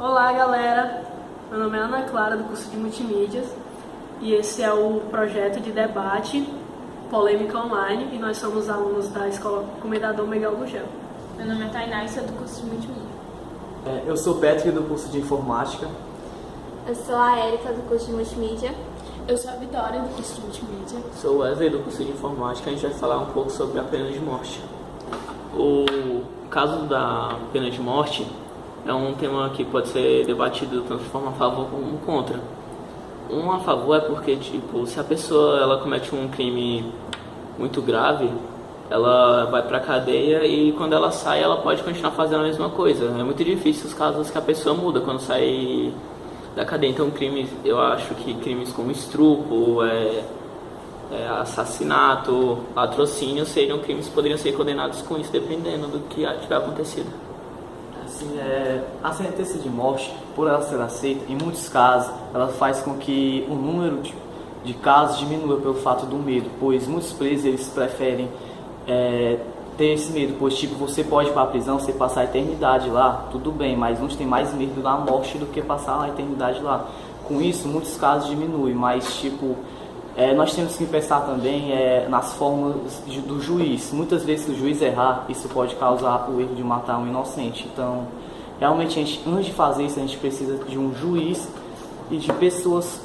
Olá, galera! Meu nome é Ana Clara, do curso de Multimídias, e esse é o projeto de debate Polêmica Online, e nós somos alunos da Escola Comendador Miguel Gugel. Meu nome é Tainá, sou do curso de Multimídia. Eu sou Patrick, do curso de Informática. Eu sou a Érica, do curso de Multimídia. Eu sou a Vitória, do curso de Multimídia. Sou o Wesley, do curso de Informática. A gente vai falar um pouco sobre a pena de morte. O caso da pena de morte é um tema que pode ser debatido tanto de forma a favor como contra. Um a favor é porque, se a pessoa ela comete um crime muito grave, ela vai pra cadeia e quando ela sai, ela pode continuar fazendo a mesma coisa. É muito difícil os casos que a pessoa muda quando sai da cadeia. Então, eu acho que crimes como estupro, assassinato, latrocínio seriam crimes que poderiam ser condenados com isso, dependendo do que tiver acontecido. Assim, a sentença de morte, por ela ser aceita, em muitos casos, ela faz com que o número de casos diminua pelo fato do medo, pois muitos presos eles preferem ter esse medo, pois você pode ir para a prisão, você passar a eternidade lá, tudo bem, mas uns têm mais medo da morte do que passar a eternidade lá. Com isso, muitos casos diminuem, mas nós temos que pensar também nas formas do juiz. Muitas vezes, se o juiz errar, isso pode causar o erro de matar um inocente. Então, realmente, antes de fazer isso, a gente precisa de um juiz e de pessoas,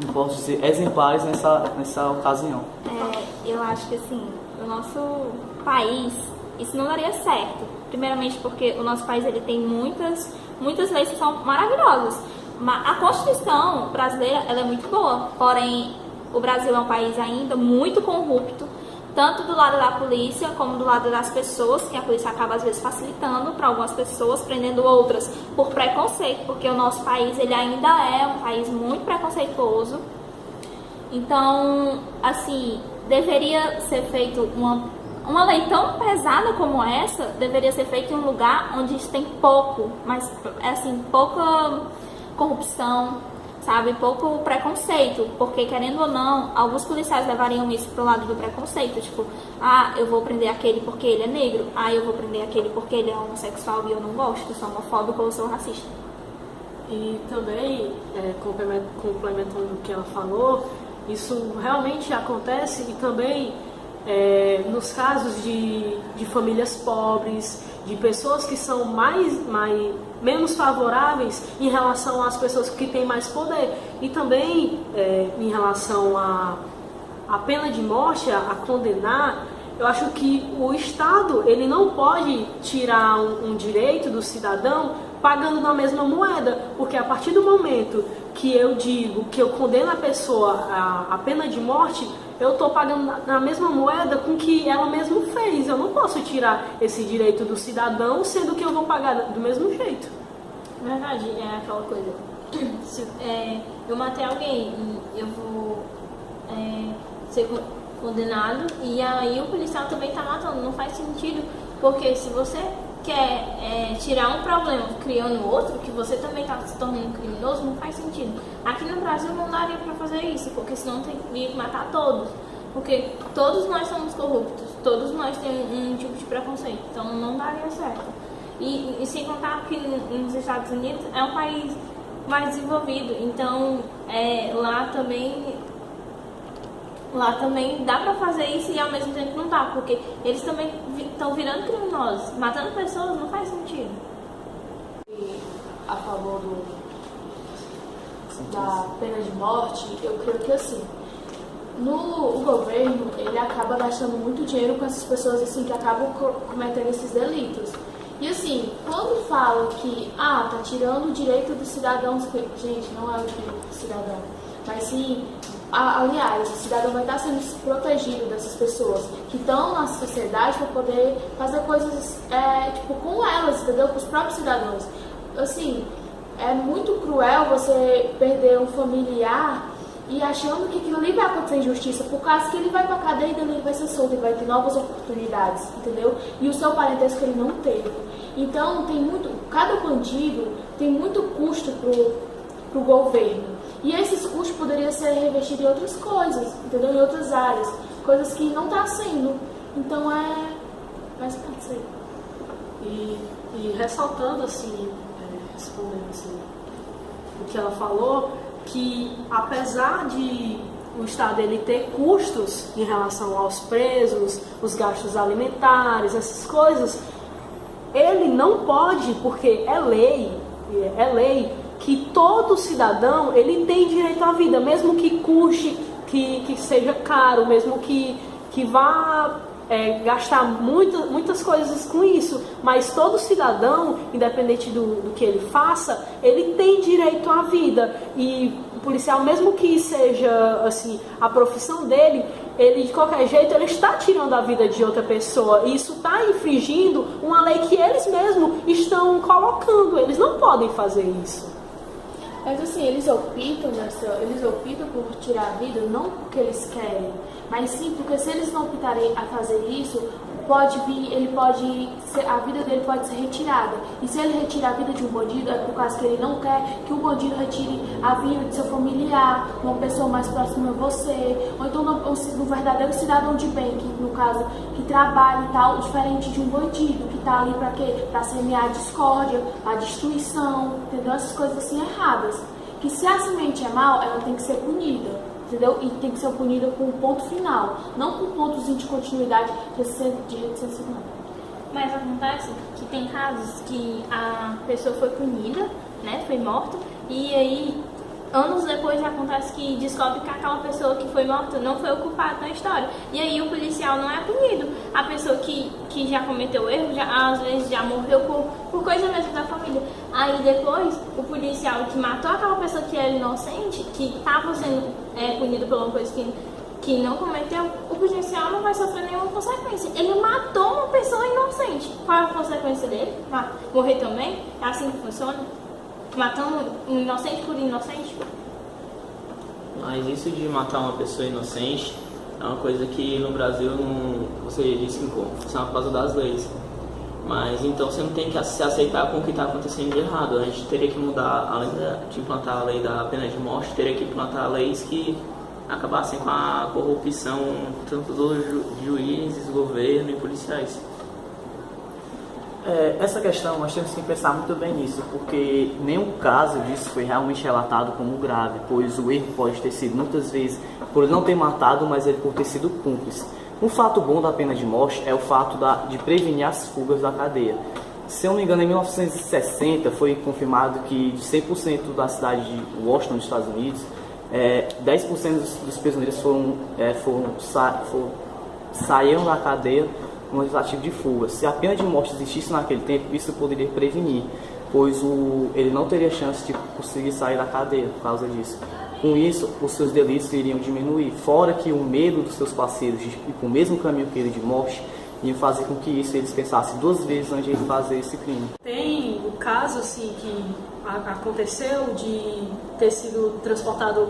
não posso dizer, exemplares nessa ocasião. Eu acho que, assim, no nosso país, isso não daria certo. Primeiramente porque o nosso país ele tem muitas leis que são maravilhosas. A Constituição brasileira ela é muito boa, porém o Brasil é um país ainda muito corrupto, tanto do lado da polícia como do lado das pessoas, que a polícia acaba às vezes facilitando para algumas pessoas, prendendo outras por preconceito, porque o nosso país ele ainda é um país muito preconceituoso. Então, assim, deveria ser feito uma lei tão pesada como essa, deveria ser feita em um lugar onde tem pouca corrupção, sabe, pouco preconceito, porque querendo ou não, alguns policiais levariam isso pro lado do preconceito, eu vou prender aquele porque ele é negro, eu vou prender aquele porque ele é homossexual e eu não gosto, sou homofóbico ou sou racista. E também, complementando o que ela falou, isso realmente acontece e também nos casos de famílias pobres, de pessoas que são menos favoráveis em relação às pessoas que têm mais poder. E também em relação à pena de morte, a condenar, eu acho que o Estado ele não pode tirar um direito do cidadão pagando na mesma moeda, porque a partir do momento que eu digo que eu condeno a pessoa à pena de morte, eu estou pagando na mesma moeda com que ela mesma fez. Eu não posso tirar esse direito do cidadão, sendo que eu vou pagar do mesmo jeito. Verdade, é aquela coisa. Se eu matei alguém e eu vou ser condenado, e aí o policial também está matando. Não faz sentido, porque se você quer tirar um problema criando outro, que você também está se tornando criminoso, não faz sentido. Aqui no Brasil não daria para fazer isso, porque senão teria que matar todos. Porque todos nós somos corruptos, todos nós temos um tipo de preconceito, então não daria certo. E sem contar que nos Estados Unidos é um país mais desenvolvido, então lá também dá pra fazer isso e ao mesmo tempo não dá, porque eles também estão virando criminosos. Matando pessoas não faz sentido. E a favor da pena de morte, eu creio que assim, o governo, ele acaba gastando muito dinheiro com essas pessoas assim, que acabam cometendo esses delitos. E assim, quando falam que tá tirando o direito dos cidadãos, gente, não é o direito do cidadão, mas sim, aliás, o cidadão vai estar sendo protegido dessas pessoas que estão na sociedade para poder fazer coisas com elas, entendeu? Com os próprios cidadãos. Assim, é muito cruel você perder um familiar e achando que aquilo ali vai acontecer injustiça, por causa que ele vai pra cadeia e ele vai ser solto, ele vai ter novas oportunidades, entendeu? E o seu parentesco ele não teve. Então, cada bandido tem muito custo pro governo. E esses custos poderiam ser revestidos em outras coisas, entendeu? Em outras áreas, coisas que não tá sendo. Então, mas pode ser. E ressaltando, assim, respondendo assim, o que ela falou, que apesar de o Estado ele ter custos em relação aos presos, os gastos alimentares, essas coisas, ele não pode, porque é lei que todo cidadão ele tem direito à vida, mesmo que custe, que seja caro, mesmo que vá gastar muitas coisas com isso, mas todo cidadão, independente do que ele faça, ele tem direito à vida. E o policial, mesmo que seja assim a profissão dele, ele de qualquer jeito ele está tirando a vida de outra pessoa, e isso está infringindo uma lei que eles mesmos estão colocando. Eles não podem fazer isso. Mas assim, eles optam por tirar a vida não porque eles querem, mas sim porque se eles não optarem a fazer isso, a vida dele pode ser retirada. E se ele retirar a vida de um bandido, é por causa que ele não quer que o bandido retire a vida de seu familiar, uma pessoa mais próxima a você, ou então um verdadeiro cidadão de bem, que no caso, que trabalha e tal, diferente de um bandido, que tá ali pra quê? Pra semear a discórdia, a destruição, entendeu? Essas coisas assim erradas. Que se a semente é mal, ela tem que ser punida. Entendeu? E tem que ser punida com um ponto final, não com pontos de continuidade de jeito sensible. Mas acontece que tem casos que a pessoa foi punida, né, foi morta, e aí anos depois acontece que descobre que aquela pessoa que foi morta não foi o culpado na história. E aí o policial não é punido. A pessoa que já cometeu erro, às vezes já morreu por coisa mesmo da família. Aí depois, o policial que matou aquela pessoa que era inocente, que estava sendo punido por uma coisa que não cometeu, o policial não vai sofrer nenhuma consequência. Ele matou uma pessoa inocente. Qual é a consequência dele? Morrer também? É assim que funciona? Matando um inocente por inocente? Mas isso de matar uma pessoa inocente é uma coisa que no Brasil você disse que funciona por causa das leis. Mas então você não tem que se aceitar com o que está acontecendo de errado. A gente teria que mudar, além de implantar a lei da pena de morte, teria que implantar leis que acabassem com a corrupção tanto dos juízes, governo e policiais. Essa questão nós temos que pensar muito bem nisso, porque nenhum caso disso foi realmente relatado como grave, pois o erro pode ter sido muitas vezes por ele não ter matado, mas ele por ter sido cúmplice. Um fato bom da pena de morte é o fato de prevenir as fugas da cadeia. Se eu não me engano, em 1960 foi confirmado que de 100% da cidade de Washington, nos Estados Unidos, 10% dos prisioneiros saíram da cadeia no tentativa de fuga. Se a pena de morte existisse naquele tempo, isso poderia prevenir, pois ele não teria chance de conseguir sair da cadeia por causa disso. Com isso, os seus delitos iriam diminuir, fora que o medo dos seus parceiros de ir para o mesmo caminho que ele de morte ia fazer com que eles pensassem duas vezes antes de fazer esse crime. Tem o caso assim que aconteceu de ter sido transportado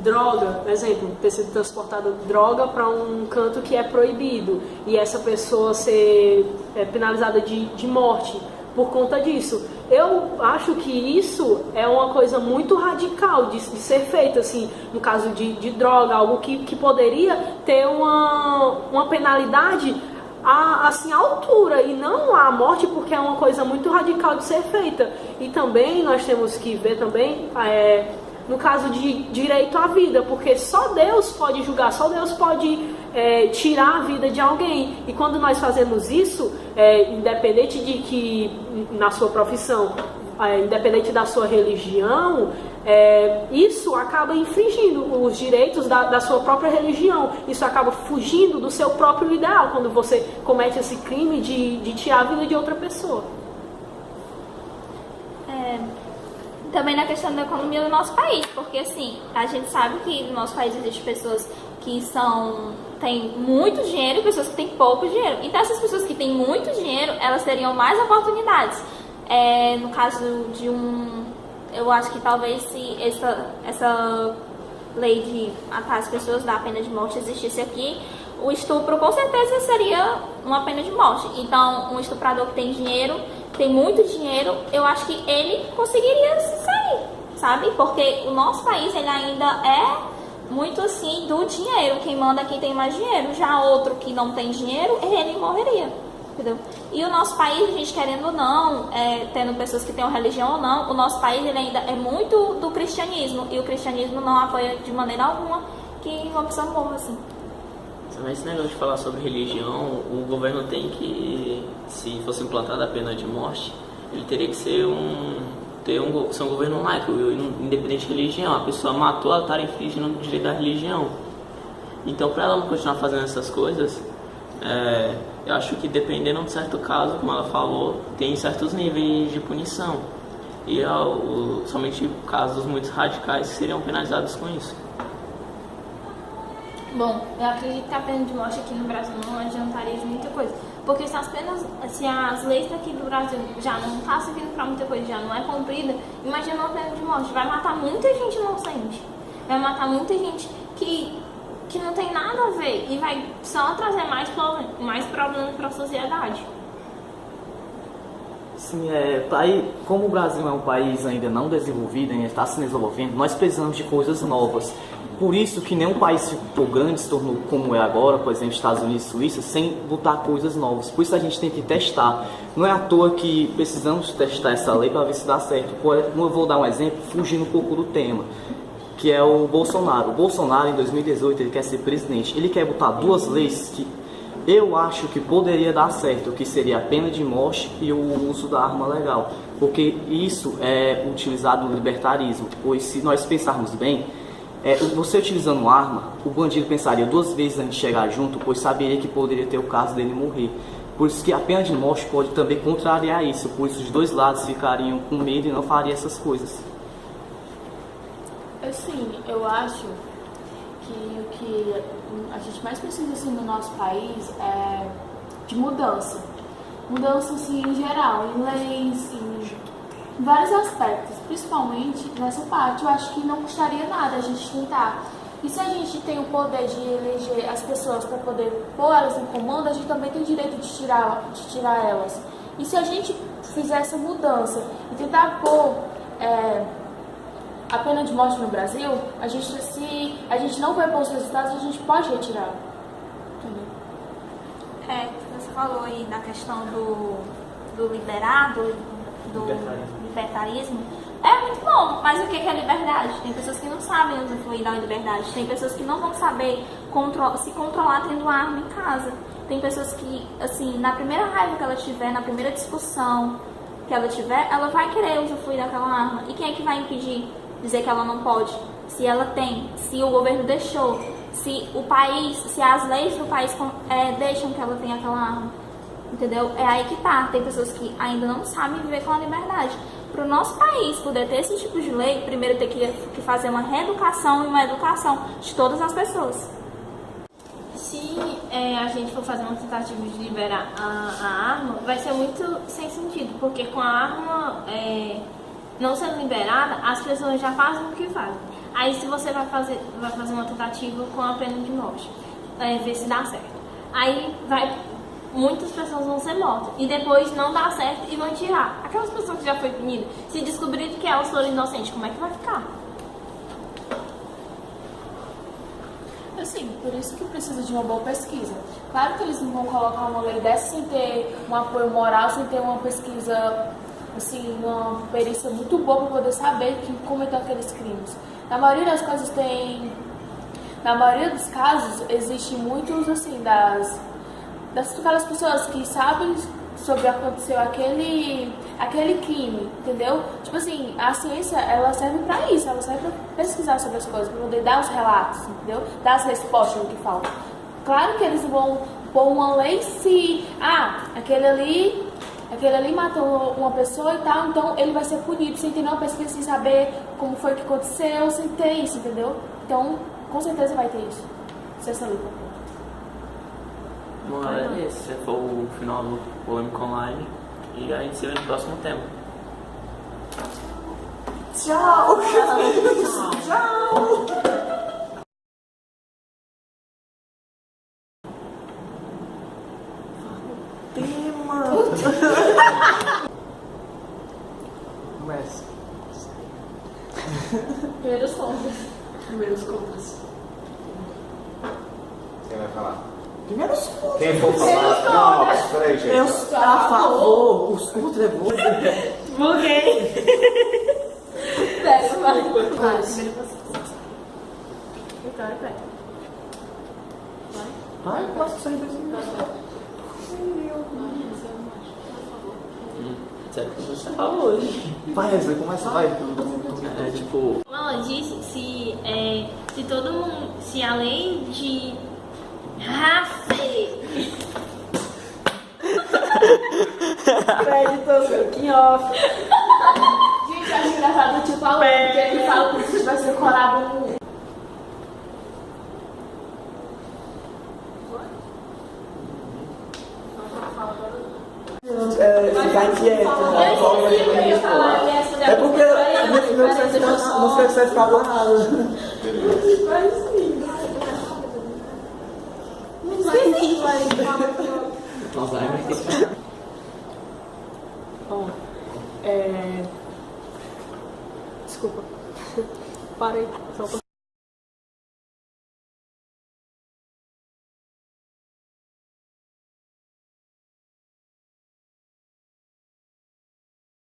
droga, por exemplo, ter sido transportado droga para um canto que é proibido e essa pessoa ser penalizada de morte por conta disso. Eu acho que isso é uma coisa muito radical de ser feita, assim, no caso de droga, algo que poderia ter uma penalidade assim, à altura e não à morte, porque é uma coisa muito radical de ser feita. E também nós temos que ver também no caso de direito à vida, porque só Deus pode julgar, só Deus pode tirar a vida de alguém. E quando nós fazemos isso, independente de que na sua profissão, independente da sua religião, isso acaba infringindo os direitos da sua própria religião. Isso acaba fugindo do seu próprio ideal quando você comete esse crime de tirar a vida de outra pessoa. Também na questão da economia do nosso país, porque assim, a gente sabe que no nosso país existem pessoas que têm muito dinheiro e pessoas que têm pouco dinheiro. Então essas pessoas que têm muito dinheiro, elas teriam mais oportunidades. No caso eu acho que talvez se essa lei de matar as pessoas da pena de morte existisse aqui, o estupro com certeza seria uma pena de morte. Então um estuprador que tem dinheiro, tem muito dinheiro, eu acho que ele conseguiria se sair, sabe? Porque o nosso país, ele ainda é muito assim do dinheiro, quem manda é quem tem mais dinheiro. Já outro que não tem dinheiro, ele morreria. entendeu? E o nosso país, a gente querendo ou não, tendo pessoas que tenham religião ou não, o nosso país ele ainda é muito do cristianismo, e o cristianismo não apoia de maneira alguma que uma pessoa morra, assim. Mas esse negócio de falar sobre religião, o governo tem que, se fosse implantada a pena de morte, ele teria que ser ser um governo laico, independente de religião. A pessoa matou, ela está infringindo o direito da religião. Então, para ela não continuar fazendo essas coisas, eu acho que dependendo de certo caso, como ela falou, tem certos níveis de punição. E somente casos muito radicais seriam penalizados com isso. Bom, eu acredito que a pena de morte aqui no Brasil não adiantaria de muita coisa. Porque se as leis daqui do Brasil já não estão servindo para muita coisa, já não é cumprida, imagina uma pena de morte. Vai matar muita gente inocente. Vai matar muita gente que não tem nada a ver e vai só trazer mais problemas para a sociedade. Sim, como o Brasil é um país ainda não desenvolvido, ainda está se desenvolvendo, nós precisamos de coisas novas. Por isso que nenhum país ficou grande, se tornou como é agora, por exemplo, Estados Unidos e Suíça, sem botar coisas novas. Por isso a gente tem que testar. Não é à toa que precisamos testar essa lei para ver se dá certo. Eu vou dar um exemplo, fugindo um pouco do tema, que é o Bolsonaro. O Bolsonaro, em 2018, ele quer ser presidente. Ele quer botar duas leis que eu acho que poderia dar certo, que seria a pena de morte e o uso da arma legal. Porque isso é utilizado no libertarismo. Pois se nós pensarmos bem, você utilizando uma arma, o bandido pensaria duas vezes antes de chegar junto, pois saberia que poderia ter o caso dele morrer. Por isso que a pena de morte pode também contrariar isso, pois os dois lados ficariam com medo e não fariam essas coisas. Assim, eu acho que o que a gente mais precisa assim, no nosso país é de mudança. Mudança assim, em geral, em leis, em vários aspectos, principalmente nessa parte. Eu acho que não custaria nada a gente tentar. E se a gente tem o poder de eleger as pessoas para poder pôr elas em comando, a gente também tem o direito de tirar elas. E se a gente fizer essa mudança e tentar pôr a pena de morte no Brasil, se a gente não vai pôr os resultados, a gente pode retirar. Entendeu? Você falou aí da questão do libertarismo. É muito bom, mas o que é liberdade? Tem pessoas que não sabem usufruir da liberdade. Tem pessoas que não vão saber se controlar tendo uma arma em casa. Tem pessoas que, assim, na primeira raiva que ela tiver, na primeira discussão que ela tiver, ela vai querer usufruir daquela arma. E quem é que vai impedir? Dizer que ela não pode? Se ela tem, se o governo deixou, se o país, se as leis do país deixam que ela tenha aquela arma. Entendeu? É aí que tá. Tem pessoas que ainda não sabem viver com a liberdade. Para o nosso país poder ter esse tipo de lei, primeiro tem que fazer uma reeducação e uma educação de todas as pessoas. Se a gente for fazer uma tentativa de liberar a arma, vai ser muito sem sentido, porque com a arma não sendo liberada, as pessoas já fazem o que fazem. Aí se você vai fazer uma tentativa com a pena de morte, ver se dá certo. Aí muitas pessoas vão ser mortas e depois não dá certo e vão tirar. Aquelas pessoas que já foi punidas, se descobrirem que elas foram inocentes, como é que vai ficar? Assim, por isso que precisa de uma boa pesquisa. Claro que eles não vão colocar uma lei dessa sem ter um apoio moral, sem ter uma pesquisa, assim, uma perícia muito boa para poder saber quem cometeu aqueles crimes. Na maioria das coisas na maioria dos casos, existe muitos, assim, daquelas pessoas que sabem sobre o que aconteceu aquele crime, entendeu? Tipo assim, a ciência, ela serve pra isso, ela serve pra pesquisar sobre as coisas, pra poder dar os relatos, entendeu? Dar as respostas do que falta. Claro que eles vão pôr uma lei se, aquele ali matou uma pessoa e tal, então ele vai ser punido sem ter nenhuma pesquisa, sem saber como foi que aconteceu, sem ter isso, entendeu? Então, com certeza vai ter isso, se essa lei for. Bom, esse foi o final do Polêmica Online e a gente se vê no próximo tema. Tchau! Tchau! Tema! Começa. Primeiros contras. Quem vai falar? Primeiro os contra. Quem for falar. Não, peraí, gente. Eu a favor, os contra é bom. Buguei. Pega, vai. Vitória, pega. Vai, eu posso sair desse Sério que você falou hoje. Vai, Wesley, começa, vai. É tipo, Ela disse se todo mundo, se além de Rafe, Créditos, making off. Gente, eu acho engraçado o tio falando, porque ele fala como se tivesse decorado um. Ficar quieto. É porque no filme não sei se você ficar parado. Bom, desculpa. Parei, só pra